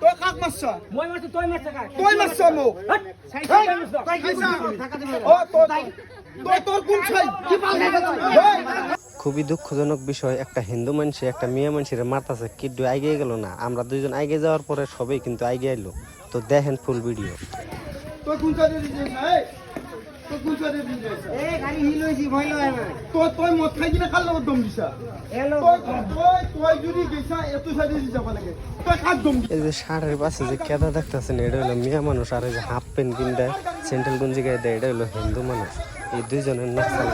তোর কাক মারছ মই মারছ তুই মারছ কাক তুই মারছ মো ও তোর কোন ছাই কি পাল খুবই দুঃখজনক বিষয়, একটা হিন্দু মানুষে একটা মেয়ে মানুষের মারতাছে, কিন্তু আগে গেল না। আমরা দুইজন আগে যাওয়ার পরে সবাই কিন্তু আগে এলো। তো দেখেন ফুল ভিডিও। তুই কোন ছাই দিছিস না তুই কোন ছাই দিছিস গাড়ি হিল হইছি ভয় লয় না তুই মদ খাই কিনা খাল লাগত দম দিছা এলো তুই যদি গেছা এত ছাই দিছিস যাবা লাগে তুই কাক দম এই যে শাড়ির পাশে যে কেদা দেখতেছেন, এটা হলো মেয়ে মানুষ, আর এই যে হাফ প্যান্ট কিনতে সেন্ট্রাল গঞ্জি গায়ে দেয়, এটা হলো হিন্দু মানুষ। এই দুইজনের নাচাল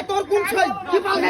তোর কোন ছাই কি পাল